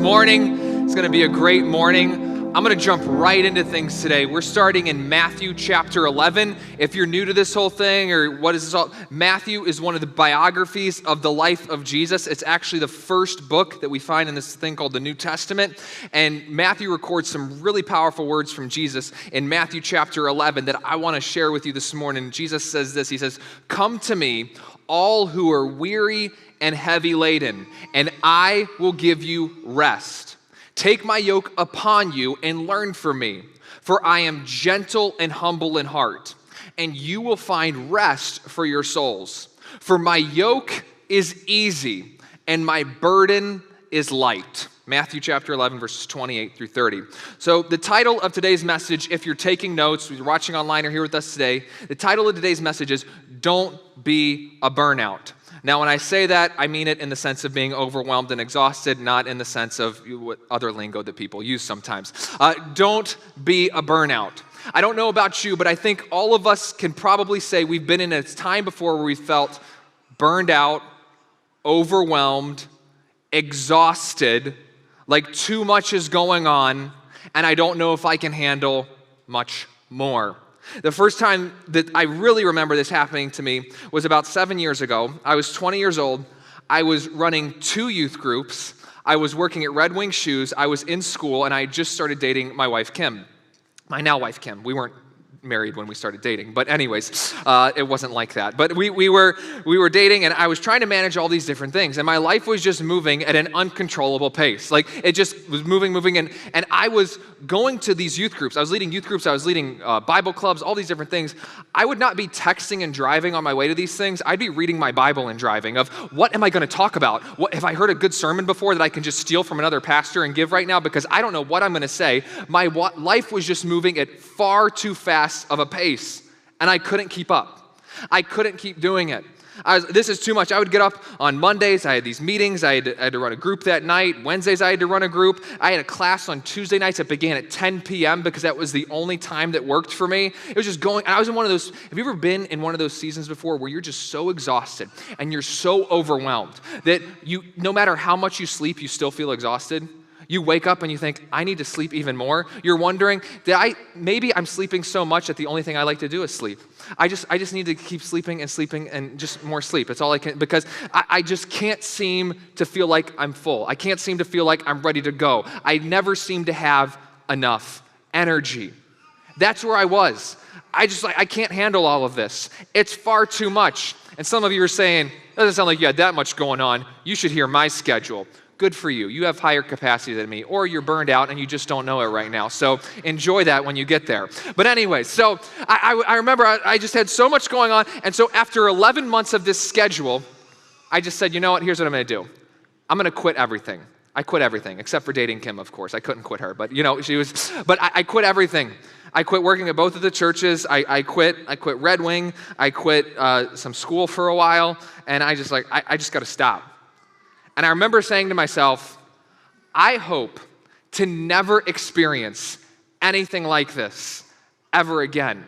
Morning. It's going to be a great morning. I'm going to jump right into things today. We're starting in Matthew chapter 11. If you're new to this whole thing or what is this all, Matthew is one of the biographies of the life of Jesus. It's actually the first book that we find in this thing called the New Testament. And Matthew records some really powerful words from Jesus in Matthew chapter 11 that I want to share with you this morning. Jesus says this, he says, "Come to me, all who are weary and heavy laden, and I will give you rest. Take my yoke upon you and learn from me, for I am gentle and humble in heart, and you will find rest for your souls. For my yoke is easy and my burden is light." Matthew chapter 11, verses 28 through 30. So the title of today's message, if you're taking notes, if you're watching online or here with us today, the title of today's message is "Don't Be a Burnout." Now, when I say that, I mean it in the sense of being overwhelmed and exhausted, not in the sense of what other lingo that people use sometimes. Don't be a burnout. I don't know about you, but I think all of us can probably say we've been in a time before where we felt burned out, overwhelmed, exhausted, like too much is going on, and I don't know if I can handle much more. The first time that I really remember this happening to me was about 7 years ago. I was 20 years old. I was running 2 youth groups. I was working at Red Wing Shoes. I was in school, and I had just started dating my wife, Kim. My now wife, Kim. We weren't married when we started dating, but anyways, it wasn't like that. But we were dating, and I was trying to manage all these different things, and my life was just moving at an uncontrollable pace. Like it just was moving, and I was going to these youth groups. I was leading youth groups. I was leading Bible clubs, all these different things. I would not be texting and driving on my way to these things. I'd be reading my Bible and driving. Of what am I going to talk about? What have I heard a good sermon before that I can just steal from another pastor and give right now? Because I don't know what I'm going to say. My life was just moving at far too fast of a pace, and I couldn't keep up. I couldn't keep doing it. This is too much. I would get up on Mondays. I had these meetings. I had to run a group that night. Wednesdays, I had to run a group. I had a class on Tuesday nights that began at 10 p.m. because that was the only time that worked for me. It was just going. I was in one of those. Have you ever been in one of those seasons before where you're just so exhausted and you're so overwhelmed that no matter how much you sleep, you still feel exhausted? You wake up and you think, I need to sleep even more. You're wondering, maybe I'm sleeping so much that the only thing I like to do is sleep. I just need to keep sleeping and just more sleep. It's all I can, because I just can't seem to feel like I'm full. I can't seem to feel like I'm ready to go. I never seem to have enough energy. That's where I was. I can't handle all of this. It's far too much. And some of you are saying, that doesn't sound like you had that much going on. You should hear my schedule. Good for you. You have higher capacity than me, or you're burned out and you just don't know it right now. So enjoy that when you get there. But anyway, so I remember I just had so much going on. And so after 11 months of this schedule, I just said, you know what, here's what I'm going to do. I'm going to quit everything. I quit everything, except for dating Kim, of course. I couldn't quit her, but I quit everything. I quit working at both of the churches. I quit Red Wing. I quit some school for a while. And I just got to stop. And I remember saying to myself, I hope to never experience anything like this ever again.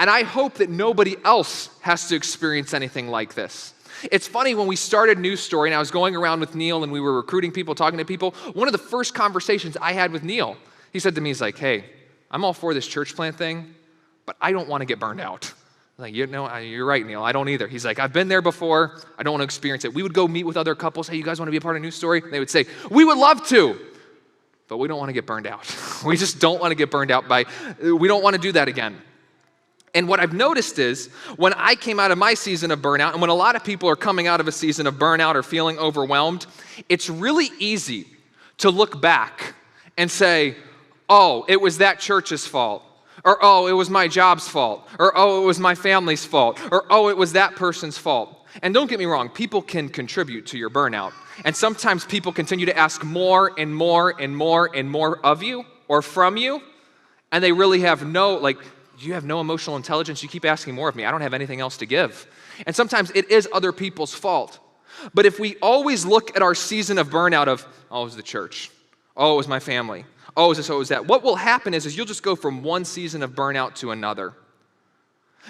And I hope that nobody else has to experience anything like this. It's funny, when we started News Story, and I was going around with Neil, and we were recruiting people, talking to people, one of the first conversations I had with Neil, he said to me, he's like, hey, I'm all for this church plant thing, but I don't want to get burned out. Like, you're right, Neil. I don't either. He's like, I've been there before. I don't want to experience it. We would go meet with other couples. Hey, you guys want to be a part of News Story? And they would say, we would love to, but we don't want to get burned out. We just don't want to get burned out we don't want to do that again. And what I've noticed is when I came out of my season of burnout, and when a lot of people are coming out of a season of burnout or feeling overwhelmed, it's really easy to look back and say, oh, it was that church's fault. Or, oh, it was my job's fault. Or, oh, it was my family's fault. Or, oh, it was that person's fault. And don't get me wrong, people can contribute to your burnout. And sometimes people continue to ask more and more and more and more of you or from you. And they really have you have no emotional intelligence. You keep asking more of me. I don't have anything else to give. And sometimes it is other people's fault. But if we always look at our season of burnout of, oh, it was the church. Oh, it was my family. Oh, is this, oh, is that? What will happen is you'll just go from one season of burnout to another.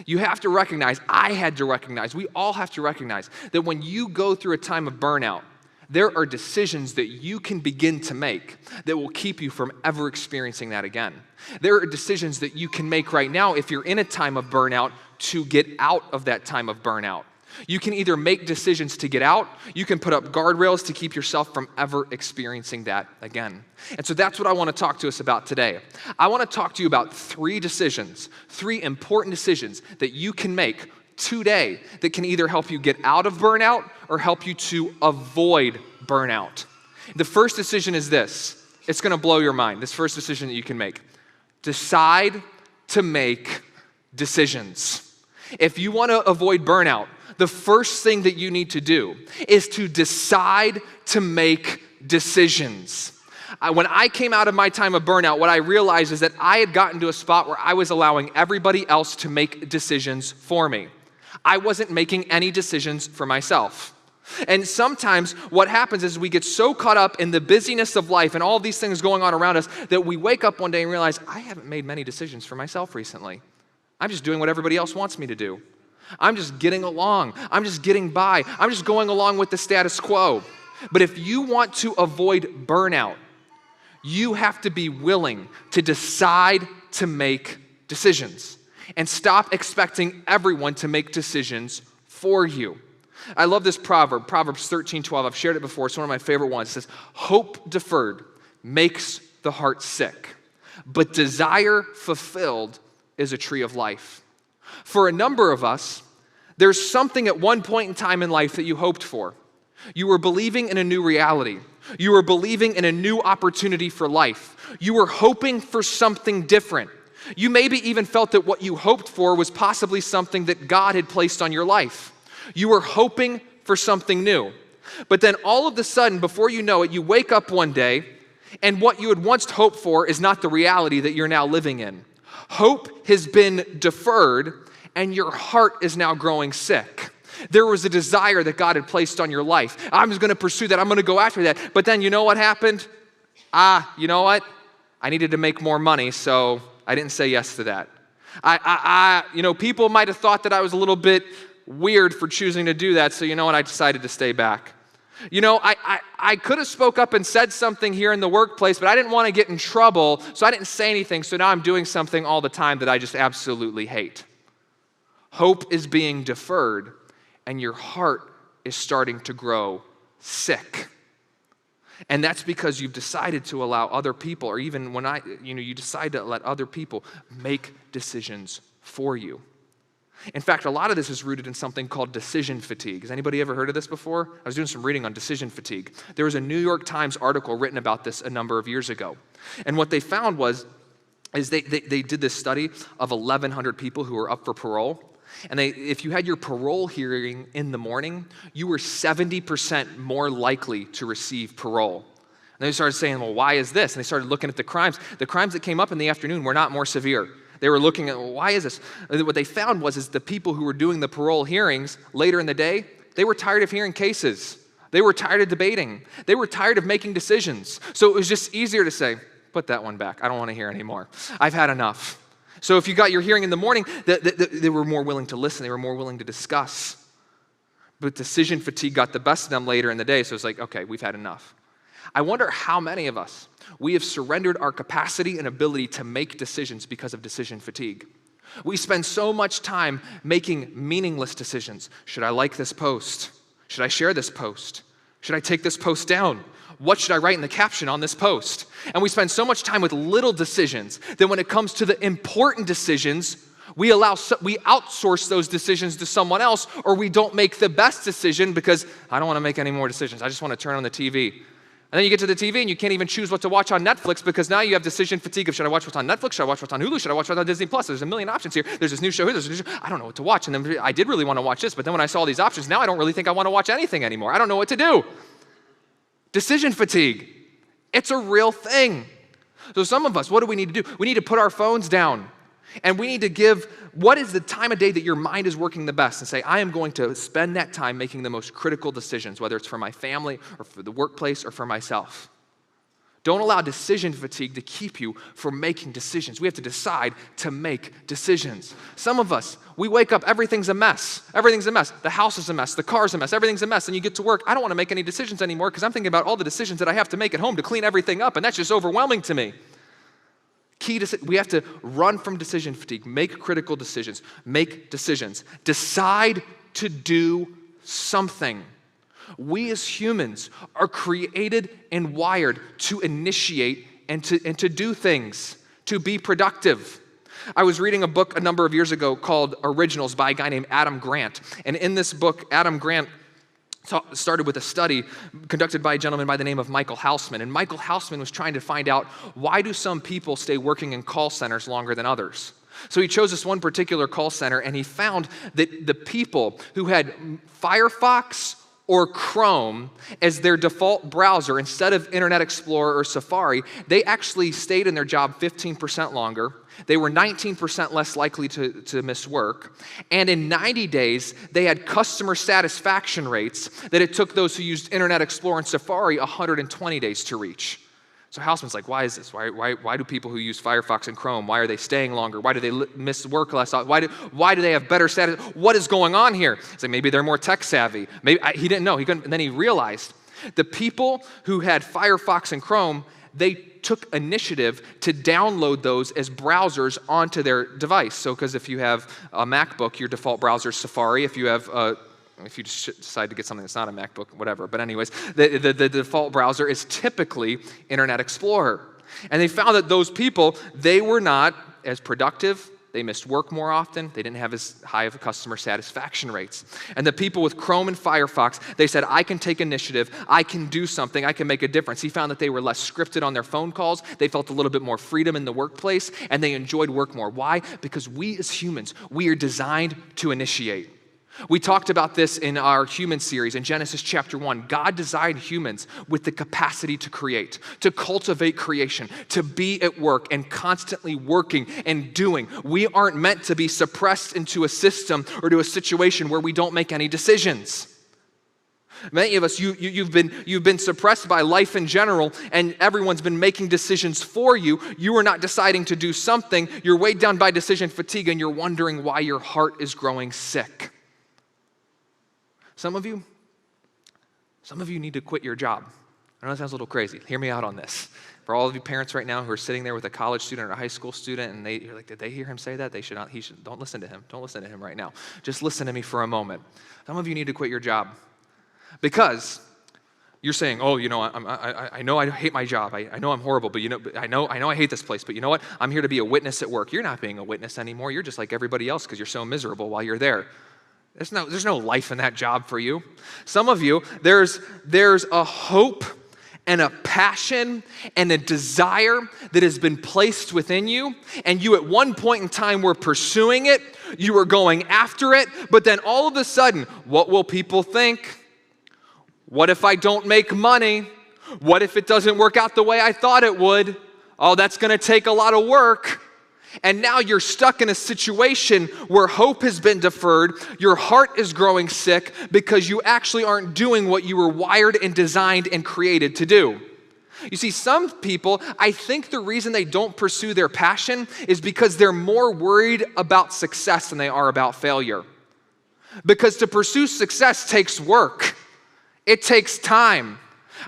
You have to recognize, I had to recognize, we all have to recognize that when you go through a time of burnout, there are decisions that you can begin to make that will keep you from ever experiencing that again. There are decisions that you can make right now if you're in a time of burnout to get out of that time of burnout. You can either make decisions to get out, you can put up guardrails to keep yourself from ever experiencing that again. And so that's what I want to talk to us about today. I want to talk to you about three important decisions that you can make today that can either help you get out of burnout or help you to avoid burnout. The first decision is this. It's going to blow your mind. This first decision that you can make. Decide to make decisions. If you want to avoid burnout, the first thing that you need to do is to decide to make decisions. When I came out of my time of burnout, what I realized is that I had gotten to a spot where I was allowing everybody else to make decisions for me. I wasn't making any decisions for myself. And sometimes what happens is we get so caught up in the busyness of life and all these things going on around us that we wake up one day and realize, I haven't made many decisions for myself recently. I'm just doing what everybody else wants me to do. I'm just getting along. I'm just getting by. I'm just going along with the status quo. But if you want to avoid burnout, you have to be willing to decide to make decisions and stop expecting everyone to make decisions for you. I love this proverb, Proverbs 13:12. I've shared it before. It's one of my favorite ones. It says, hope deferred makes the heart sick, but desire fulfilled is a tree of life. For a number of us, there's something at one point in time in life that you hoped for. You were believing in a new reality. You were believing in a new opportunity for life. You were hoping for something different. You maybe even felt that what you hoped for was possibly something that God had placed on your life. You were hoping for something new. But then all of a sudden, before you know it, you wake up one day, and what you had once hoped for is not the reality that you're now living in. Hope has been deferred, and your heart is now growing sick. There was a desire that God had placed on your life. I'm just going to pursue that. I'm going to go after that. But then you know what happened? You know what? I needed to make more money, so I didn't say yes to that. People might have thought that I was a little bit weird for choosing to do that, so you know what? I decided to stay back. I could have spoke up and said something here in the workplace, but I didn't want to get in trouble, so I didn't say anything, so now I'm doing something all the time that I just absolutely hate. Hope is being deferred, and your heart is starting to grow sick. And that's because you've decided to allow other people, or even when you decide to let other people make decisions for you. In fact, a lot of this is rooted in something called decision fatigue. Has anybody ever heard of this before? I was doing some reading on decision fatigue. There was a New York Times article written about this a number of years ago. And what they found is they did this study of 1,100 people who were up for parole. And if you had your parole hearing in the morning, you were 70% more likely to receive parole. And they started saying, well, why is this? And they started looking at the crimes. The crimes that came up in the afternoon were not more severe. They were looking at, well, why is this? What they found was the people who were doing the parole hearings later in the day, they were tired of hearing cases. They were tired of debating. They were tired of making decisions. So it was just easier to say, put that one back. I don't want to hear anymore. I've had enough. So if you got your hearing in the morning, they were more willing to listen. They were more willing to discuss. But decision fatigue got the best of them later in the day, so it's like, okay, we've had enough. I wonder how many of us, we have surrendered our capacity and ability to make decisions because of decision fatigue. We spend so much time making meaningless decisions. Should I like this post? Should I share this post? Should I take this post down? What should I write in the caption on this post? And we spend so much time with little decisions that when it comes to the important decisions, we outsource those decisions to someone else, or we don't make the best decision because I don't want to make any more decisions. I just want to turn on the TV. And then you get to the TV and you can't even choose what to watch on Netflix because now you have decision fatigue of should I watch what's on Netflix, should I watch what's on Hulu, should I watch what's on Disney Plus? There's a million options here. There's this new show here, there's a new show. I don't know what to watch. And then I did really want to watch this, but then when I saw these options, now I don't really think I want to watch anything anymore. I don't know what to do. Decision fatigue. It's a real thing. So some of us, what do we need to do? We need to put our phones down. And we need to give, what is the time of day that your mind is working the best? And say, I am going to spend that time making the most critical decisions, whether it's for my family or for the workplace or for myself. Don't allow decision fatigue to keep you from making decisions. We have to decide to make decisions. Some of us, we wake up, everything's a mess. Everything's a mess. The house is a mess. The car's a mess. Everything's a mess. And you get to work. I don't want to make any decisions anymore because I'm thinking about all the decisions that I have to make at home to clean everything up, and that's just overwhelming to me. We have to run from decision fatigue. Make critical decisions. Make decisions. Decide to do something. We as humans are created and wired to initiate and to do things, to be productive. I was reading a book a number of years ago called Originals by a guy named Adam Grant. And in this book, Adam Grant started with a study conducted by a gentleman by the name of Michael Houseman. And Michael Houseman was trying to find out, why do some people stay working in call centers longer than others? So he chose this one particular call center, and he found that the people who had Firefox or Chrome as their default browser instead of Internet Explorer or Safari, they actually stayed in their job 15% longer. They were 19% less likely to miss work. And in 90 days, they had customer satisfaction rates that it took those who used Internet Explorer and Safari 120 days to reach. So Houseman's like, why is this? Why do people who use Firefox and Chrome, why are they staying longer? Why do they miss work less? Why do they have better status? What is going on here? It's like, maybe they're more tech savvy. He didn't know. And then he realized the people who had Firefox and Chrome, they took initiative to download those as browsers onto their device. So because if you have a MacBook, your default browser is Safari. If you decide to get something that's not a MacBook, whatever. But anyways, the default browser is typically Internet Explorer. And they found that those people, they were not as productive. They missed work more often. They didn't have as high of customer satisfaction rates. And the people with Chrome and Firefox, they said, I can take initiative. I can do something. I can make a difference. He found that they were less scripted on their phone calls. They felt a little bit more freedom in the workplace, and they enjoyed work more. Why? Because we as humans, we are designed to initiate. We talked about this in our human series in Genesis chapter 1. God designed humans with the capacity to create, to cultivate creation, to be at work and constantly working and doing. We aren't meant to be suppressed into a system or to a situation where we don't make any decisions. Many of us, you've been suppressed by life in general, and everyone's been making decisions for you. You are not deciding to do something. You're weighed down by decision fatigue, and you're wondering why your heart is growing sick. Some of you need to quit your job. I know that sounds a little crazy. Hear me out on this. For all of you parents right now who are sitting there with a college student or a high school student, and you're like, did they hear him say that? Don't listen to him. Don't listen to him right now. Just listen to me for a moment. Some of you need to quit your job because you're saying, oh, I know I hate my job. I know I'm horrible, but I know I hate this place. But you know what? I'm here to be a witness at work. You're not being a witness anymore. You're just like everybody else because you're so miserable while you're there. There's no life in that job for you. Some of you, there's a hope and a passion and a desire that has been placed within you, and you at one point in time were pursuing it, you were going after it, but then all of a sudden, what will people think? What if I don't make money? What if it doesn't work out the way I thought it would? Oh, that's gonna take a lot of work. And now you're stuck in a situation where hope has been deferred, your heart is growing sick because you actually aren't doing what you were wired and designed and created to do. You see, some people, I think the reason they don't pursue their passion is because they're more worried about success than they are about failure. Because to pursue success takes work. It takes time.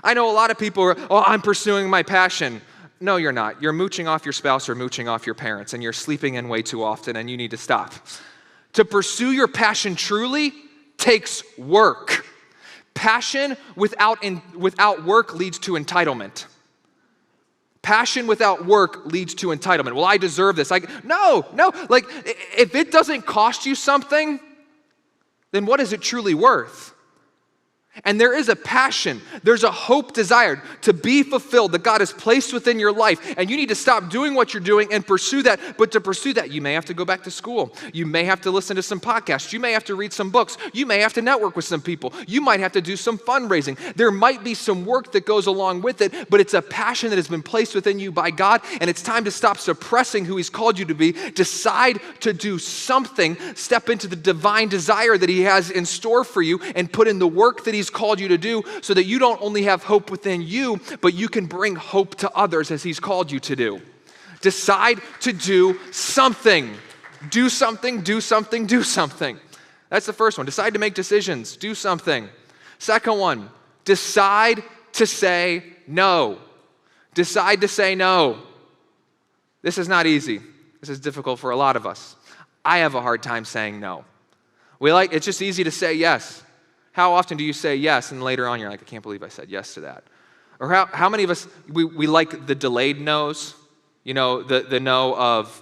I know a lot of people are, I'm pursuing my passion. No, you're not. You're mooching off your spouse or mooching off your parents, and you're sleeping in way too often, and you need to stop. To pursue your passion truly takes work. Passion without work leads to entitlement. Passion without work leads to entitlement. Well, I deserve this. No. Like, if it doesn't cost you something, then what is it truly worth? And there is a passion, there's a hope desired to be fulfilled that God has placed within your life. And you need to stop doing what you're doing and pursue that. But to pursue that, you may have to go back to school. You may have to listen to some podcasts. You may have to read some books. You may have to network with some people. You might have to do some fundraising. There might be some work that goes along with it, but it's a passion that has been placed within you by God. And it's time to stop suppressing who He's called you to be. Decide to do something. Step into the divine desire that He has in store for you and put in the work that He's has called you to do so that you don't only have hope within you, but you can bring hope to others as he's called you to do. Decide to do something. Do something, do something, do something. That's the first one. Decide to make decisions. Do something. Second one, decide to say no. Decide to say no. This is not easy. This is difficult for a lot of us. I have a hard time saying no. It's just easy to say yes. How often do you say yes and later on you're like, I can't believe I said yes to that? Or how many of us, we like the delayed no's? You know, the no of,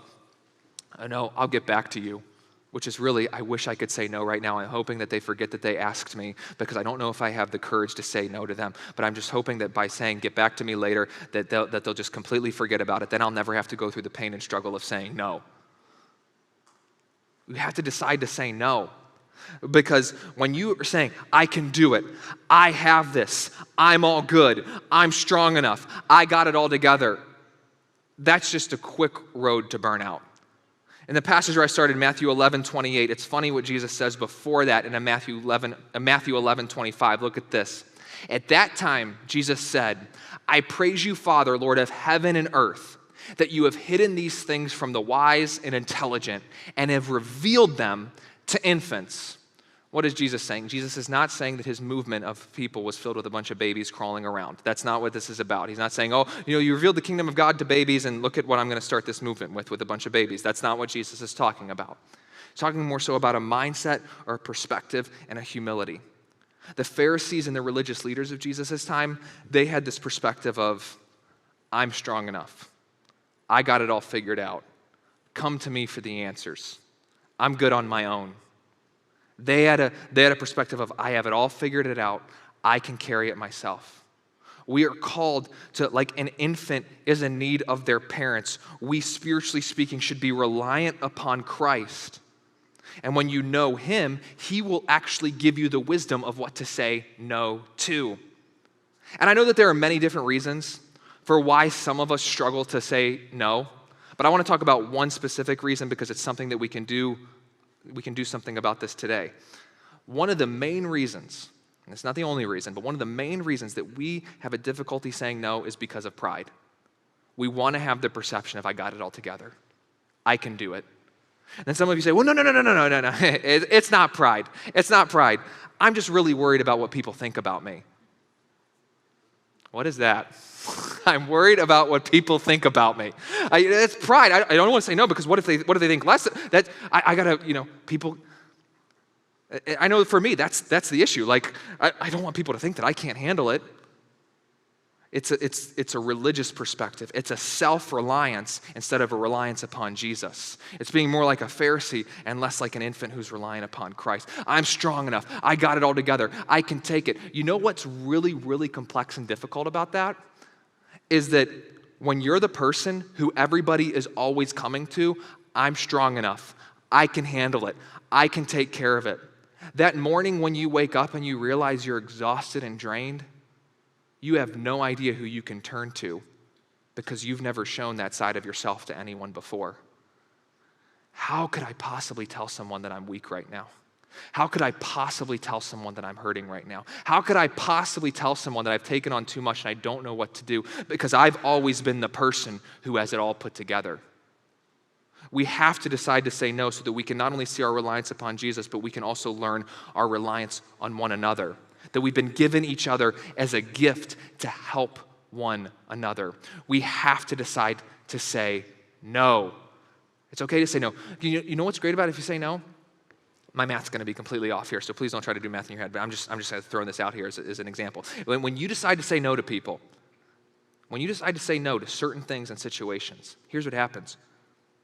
no, I'll get back to you, which is really, I wish I could say no right now. I'm hoping that they forget that they asked me because I don't know if I have the courage to say no to them. But I'm just hoping that by saying get back to me later, that they'll just completely forget about it. Then I'll never have to go through the pain and struggle of saying no. We have to decide to say no. Because when you are saying, I can do it, I have this, I'm all good, I'm strong enough, I got it all together, that's just a quick road to burnout. In the passage where I started, Matthew 11:28, it's funny what Jesus says before that in Matthew 11:25. Look at this. At that time, Jesus said, I praise you, Father, Lord of heaven and earth, that you have hidden these things from the wise and intelligent and have revealed them to infants. What is Jesus saying? Jesus is not saying that his movement of people was filled with a bunch of babies crawling around. That's not what this is about. He's not saying, you revealed the kingdom of God to babies and look at what I'm going to start this movement with a bunch of babies. That's not what Jesus is talking about. He's talking more so about a mindset or a perspective and a humility. The Pharisees and the religious leaders of Jesus' time, they had this perspective of, I'm strong enough. I got it all figured out. Come to me for the answers. I'm good on my own. They had a perspective of, I have it all figured out. I can carry it myself. We are called to, like an infant is in need of their parents, we, spiritually speaking, should be reliant upon Christ. And when you know him, he will actually give you the wisdom of what to say no to. And I know that there are many different reasons for why some of us struggle to say no, but I want to talk about one specific reason because it's something that we can do something about this today. One of the main reasons, and it's not the only reason, but one of the main reasons that we have a difficulty saying no is because of pride. We want to have the perception of, I got it all together. I can do it. And then some of you say, well, no. It's not pride. It's not pride. I'm just really worried about what people think about me. What is that? I'm worried about what people think about me. It's pride. I don't want to say no because what if they think less? That I gotta, people. I know for me that's the issue. Like I don't want people to think that I can't handle it. It's a religious perspective. It's a self-reliance instead of a reliance upon Jesus. It's being more like a Pharisee and less like an infant who's relying upon Christ. I'm strong enough. I got it all together. I can take it. You know what's really, really complex and difficult about that? Is that when you're the person who everybody is always coming to, I'm strong enough. I can handle it. I can take care of it. That morning when you wake up and you realize you're exhausted and drained, you have no idea who you can turn to because you've never shown that side of yourself to anyone before. How could I possibly tell someone that I'm weak right now? How could I possibly tell someone that I'm hurting right now? How could I possibly tell someone that I've taken on too much and I don't know what to do? Because I've always been the person who has it all put together. We have to decide to say no so that we can not only see our reliance upon Jesus, but we can also learn our reliance on one another. That we've been given each other as a gift to help one another. We have to decide to say no. It's okay to say no. You know what's great about it if you say no? My math's going to be completely off here, so please don't try to do math in your head, but I'm just throwing this out here as an example. When you decide to say no to people, when you decide to say no to certain things and situations, here's what happens.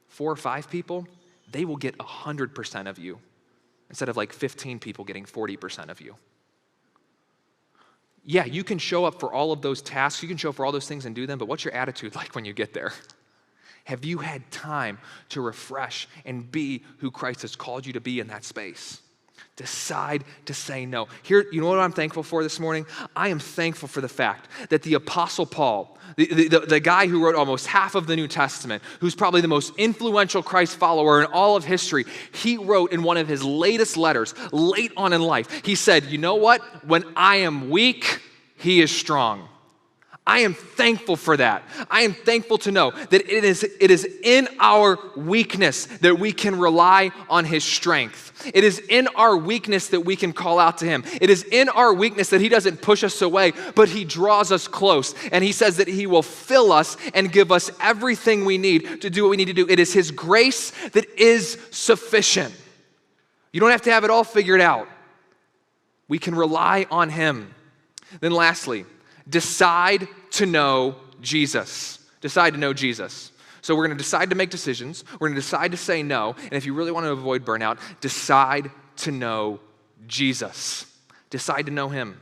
4 or 5 people, they will get 100% of you instead of like 15 people getting 40% of you. Yeah, you can show up for all of those tasks, you can show up for all those things and do them, but what's your attitude like when you get there? Have you had time to refresh and be who Christ has called you to be in that space? Decide to say no. Here, you know what I'm thankful for this morning? I am thankful for the fact that the Apostle Paul, the guy who wrote almost half of the New Testament, who's probably the most influential Christ follower in all of history, he wrote in one of his latest letters, late on in life, he said, you know what? When I am weak, he is strong. I am thankful for that. I am thankful to know that it is in our weakness that we can rely on his strength. It is in our weakness that we can call out to him. It is in our weakness that he doesn't push us away, but he draws us close. And he says that he will fill us and give us everything we need to do what we need to do. It is his grace that is sufficient. You don't have to have it all figured out. We can rely on him. Then lastly, decide to know Jesus. Decide to know Jesus. So we're going to decide to make decisions. We're going to decide to say no. And if you really want to avoid burnout, decide to know Jesus. Decide to know him.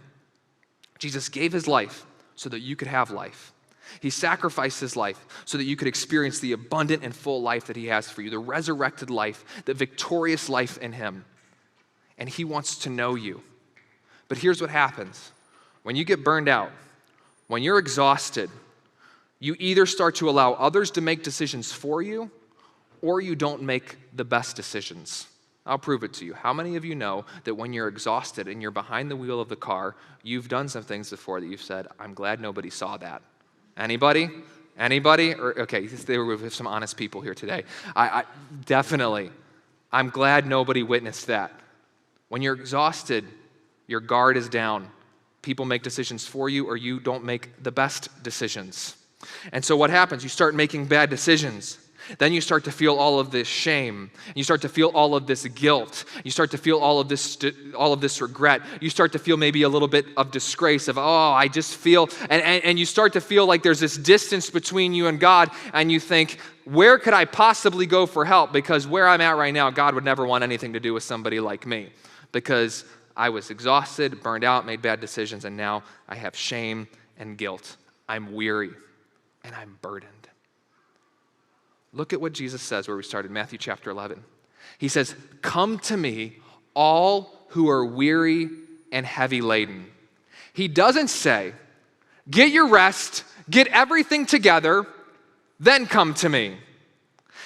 Jesus gave his life so that you could have life. He sacrificed his life so that you could experience the abundant and full life that he has for you, the resurrected life, the victorious life in him. And he wants to know you. But here's what happens. When you get burned out, when you're exhausted, you either start to allow others to make decisions for you, or you don't make the best decisions. I'll prove it to you. How many of you know that when you're exhausted and you're behind the wheel of the car, you've done some things before that you've said, I'm glad nobody saw that? Anybody? Anybody? Okay, there were some honest people here today. I definitely. I'm glad nobody witnessed that. When you're exhausted, your guard is down. People make decisions for you, or you don't make the best decisions. And so what happens? You start making bad decisions. Then you start to feel all of this shame. You start to feel all of this guilt. You start to feel all of this regret. You start to feel maybe a little bit of disgrace of, I just feel, and you start to feel like there's this distance between you and God, and you think, where could I possibly go for help? Because where I'm at right now, God would never want anything to do with somebody like me, because I was exhausted, burned out, made bad decisions, and now I have shame and guilt. I'm weary and I'm burdened. Look at what Jesus says where we started, Matthew chapter 11. He says, come to me, all who are weary and heavy laden. He doesn't say, get your rest, get everything together, then come to me.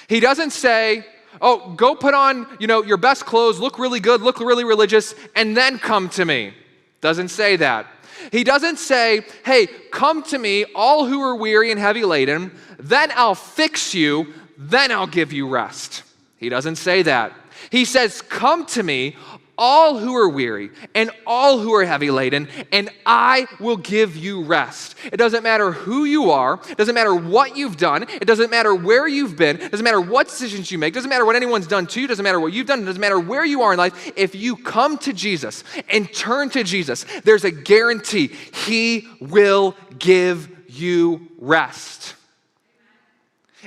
He doesn't say, go put on, your best clothes, look really good, look really religious, and then come to me. Doesn't say that. He doesn't say, hey, come to me, all who are weary and heavy laden, then I'll fix you, then I'll give you rest. He doesn't say that. He says, come to me, all who are weary and all who are heavy laden, and I will give you rest. It doesn't matter who you are. It doesn't matter what you've done. It doesn't matter where you've been. It doesn't matter what decisions you make. It doesn't matter what anyone's done to you. It doesn't matter what you've done. It doesn't matter where you are in life. If you come to Jesus and turn to Jesus, there's a guarantee he will give you rest.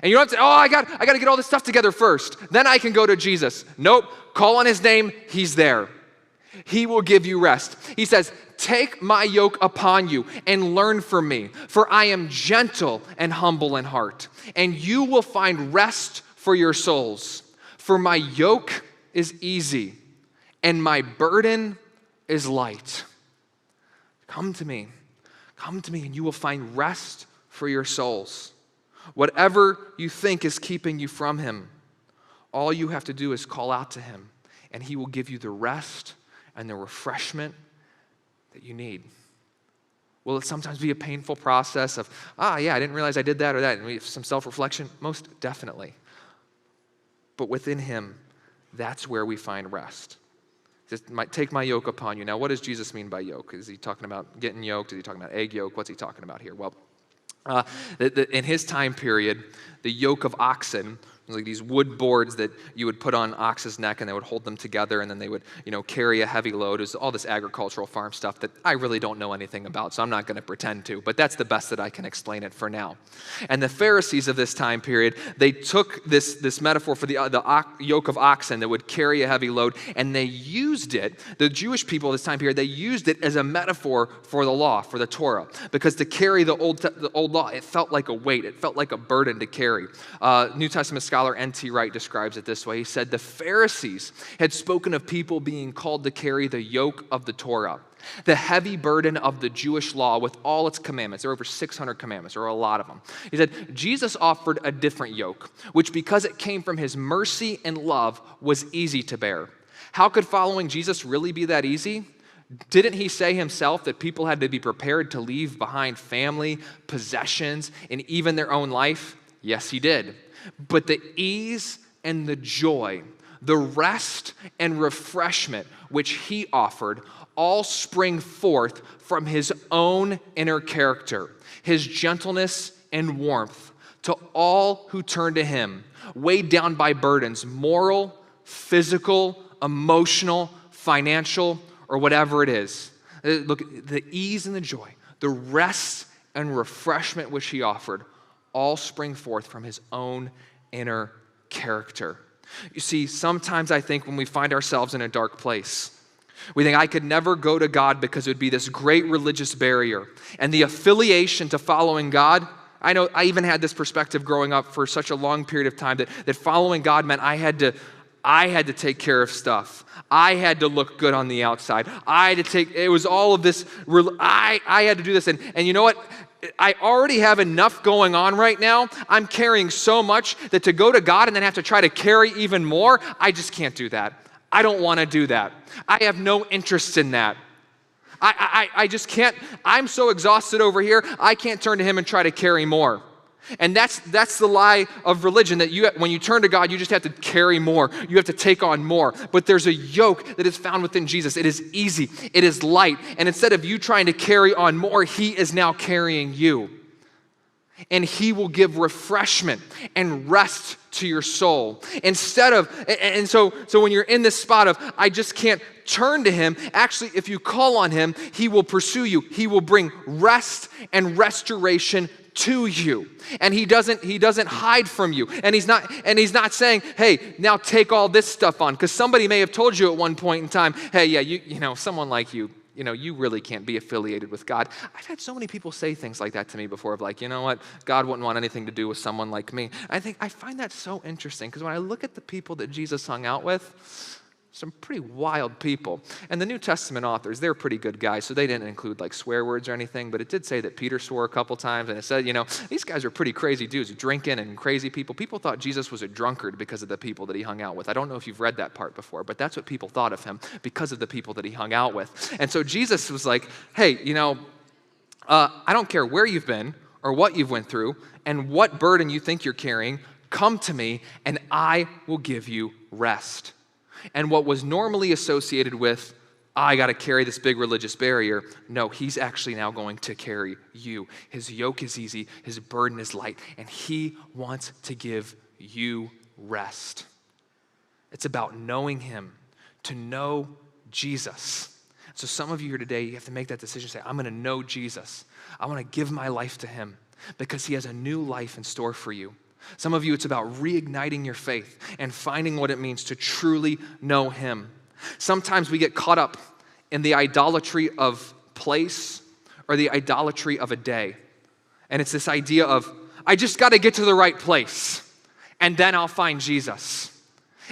And you don't have to say, I got to get all this stuff together first. Then I can go to Jesus. Nope. Call on his name. He's there. He will give you rest. He says, take my yoke upon you and learn from me, for I am gentle and humble in heart, and you will find rest for your souls. For my yoke is easy and my burden is light. Come to me, and you will find rest for your souls. Whatever you think is keeping you from him, all you have to do is call out to him, and he will give you the rest and the refreshment that you need. Will it sometimes be a painful process of, I didn't realize I did that or that, and we have some self-reflection? Most definitely. But within him, that's where we find rest. Just take my yoke upon you. Now, what does Jesus mean by yoke? Is he talking about getting yoked? Is he talking about egg yolk? What's he talking about here? Well, in his time period, the yoke of oxen was like these wood boards that you would put on ox's neck, and they would hold them together, and then they would, carry a heavy load. It was all this agricultural farm stuff that I really don't know anything about, so I'm not going to pretend to, but that's the best that I can explain it for now. And the Pharisees of this time period, they took this metaphor for the yoke of oxen that would carry a heavy load, and they used it, the Jewish people of this time period, they used it as a metaphor for the law, for the Torah, because to carry the old law, it felt like a weight, it felt like a burden to carry. New Testament scholars scholar N.T. Wright describes it this way. He said, the Pharisees had spoken of people being called to carry the yoke of the Torah, the heavy burden of the Jewish law with all its commandments. There are over 600 commandments, or a lot of them. He said, Jesus offered a different yoke, which because it came from his mercy and love was easy to bear. How could following Jesus really be that easy? Didn't he say himself that people had to be prepared to leave behind family, possessions, and even their own life? Yes, he did. But the ease and the joy, the rest and refreshment which he offered all spring forth from his own inner character, his gentleness and warmth to all who turn to him, weighed down by burdens, moral, physical, emotional, financial, or whatever it is. Look, the ease and the joy, the rest and refreshment which he offered, all spring forth from his own inner character. You see, sometimes I think when we find ourselves in a dark place, we think I could never go to God because it would be this great religious barrier. And the affiliation to following God, I know I even had this perspective growing up for such a long period of time that following God meant I had to take care of stuff. I had to look good on the outside. It was all of this, I had to do this. And you know what? I already have enough going on right now. I'm carrying so much that to go to God and then have to try to carry even more, I just can't do that. I don't want to do that. I have no interest in that. I just can't. I'm so exhausted over here, I can't turn to him and try to carry more. And that's the lie of religion, that when you turn to God, you just have to carry more. You have to take on more. But there's a yoke that is found within Jesus. It is easy. It is light. And instead of you trying to carry on more, he is now carrying you. And he will give refreshment and rest to your soul. So when you're in this spot of, I just can't turn to him, actually, if you call on him, he will pursue you. He will bring rest and restoration to you. And he doesn't hide from you. And he's not saying, hey, now take all this stuff on. Because somebody may have told you at one point in time, hey, yeah, you know, someone like you really can't be affiliated with God. I've had so many people say things like that to me before of like, you know what, God wouldn't want anything to do with someone like me. I find that so interesting because when I look at the people that Jesus hung out with, some pretty wild people. And the New Testament authors, they're pretty good guys, so they didn't include like swear words or anything, but it did say that Peter swore a couple times, and it said, you know, these guys are pretty crazy dudes, drinking and crazy people. People thought Jesus was a drunkard because of the people that he hung out with. I don't know if you've read that part before, but that's what people thought of him because of the people that he hung out with. And so Jesus was like, hey, you know, I don't care where you've been or what you've went through and what burden you think you're carrying, come to me and I will give you rest. And what was normally associated with, I got to carry this big religious barrier, no, he's actually now going to carry you. His yoke is easy, his burden is light, and he wants to give you rest. It's about knowing him, to know Jesus. So some of you here today, you have to make that decision, say, I'm going to know Jesus. I want to give my life to him because he has a new life in store for you. Some of you, it's about reigniting your faith and finding what it means to truly know him. Sometimes we get caught up in the idolatry of place or the idolatry of a day. And it's this idea of, I just got to get to the right place and then I'll find Jesus.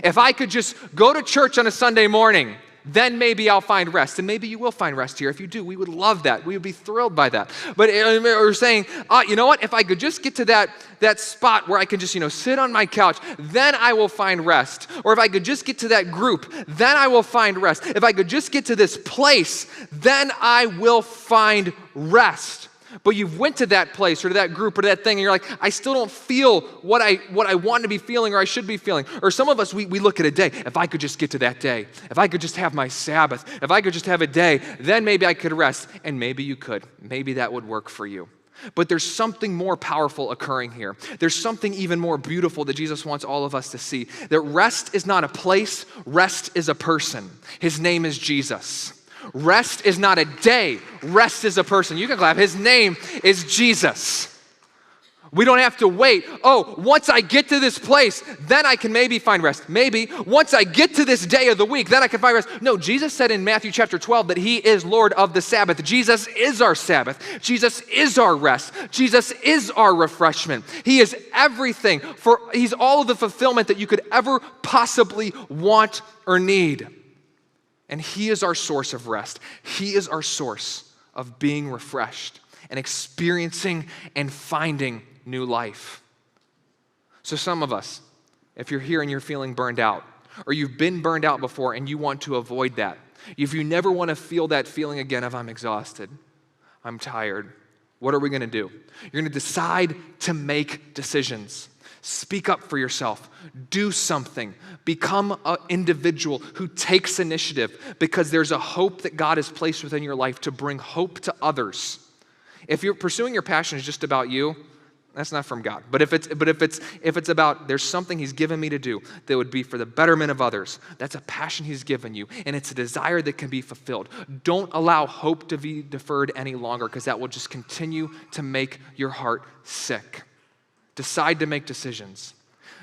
If I could just go to church on a Sunday morning, then maybe I'll find rest. And maybe you will find rest here. If you do, we would love that. We would be thrilled by that. But we're saying, you know what? If I could just get to that spot where I can just, sit on my couch, then I will find rest. Or if I could just get to that group, then I will find rest. If I could just get to this place, then I will find rest. But you've went to that place or to that group or to that thing and you're like, I still don't feel what I want to be feeling or I should be feeling. Or some of us, we look at a day. If I could just get to that day, if I could just have my Sabbath, if I could just have a day, then maybe I could rest. And maybe you could. Maybe that would work for you. But there's something more powerful occurring here. There's something even more beautiful that Jesus wants all of us to see. That rest is not a place, rest is a person. His name is Jesus. Rest is not a day, rest is a person. You can clap. His name is Jesus. We don't have to wait. Oh, once I get to this place, then I can maybe find rest. Maybe once I get to this day of the week, then I can find rest. No, Jesus said in Matthew chapter 12 that he is Lord of the Sabbath. Jesus is our Sabbath. Jesus is our rest. Jesus is our refreshment. He is everything. He's all of the fulfillment that you could ever possibly want or need. And he is our source of rest. He is our source of being refreshed and experiencing and finding new life. So some of us, if you're here and you're feeling burned out, or you've been burned out before and you want to avoid that, if you never want to feel that feeling again of I'm exhausted, I'm tired, what are we going to do? You're going to decide to make decisions. Speak up for yourself. Do something. Become an individual who takes initiative, because there's a hope that God has placed within your life to bring hope to others. If you're pursuing your passion is just about you, that's not from God. But if it's about there's something he's given me to do that would be for the betterment of others, that's a passion he's given you, and it's a desire that can be fulfilled. Don't allow hope to be deferred any longer, because that will just continue to make your heart sick. Decide to make decisions.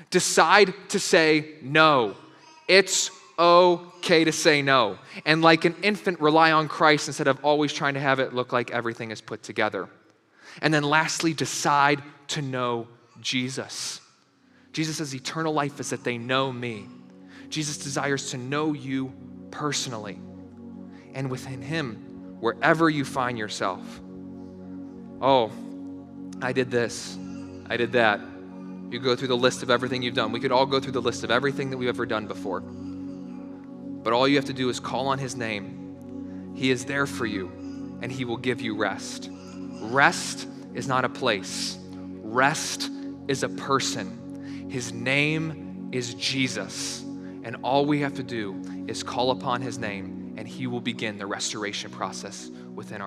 Decide to say no. It's okay to say no. And like an infant, rely on Christ instead of always trying to have it look like everything is put together. And then lastly, decide to know Jesus. Jesus says eternal life is that they know me. Jesus desires to know you personally. And within him, wherever you find yourself, oh, I did this, I did that. You go through the list of everything you've done. We could all go through the list of everything that we've ever done before. But all you have to do is call on his name. He is there for you, and he will give you rest. Rest is not a place. Rest is a person. His name is Jesus. And all we have to do is call upon his name, and he will begin the restoration process within our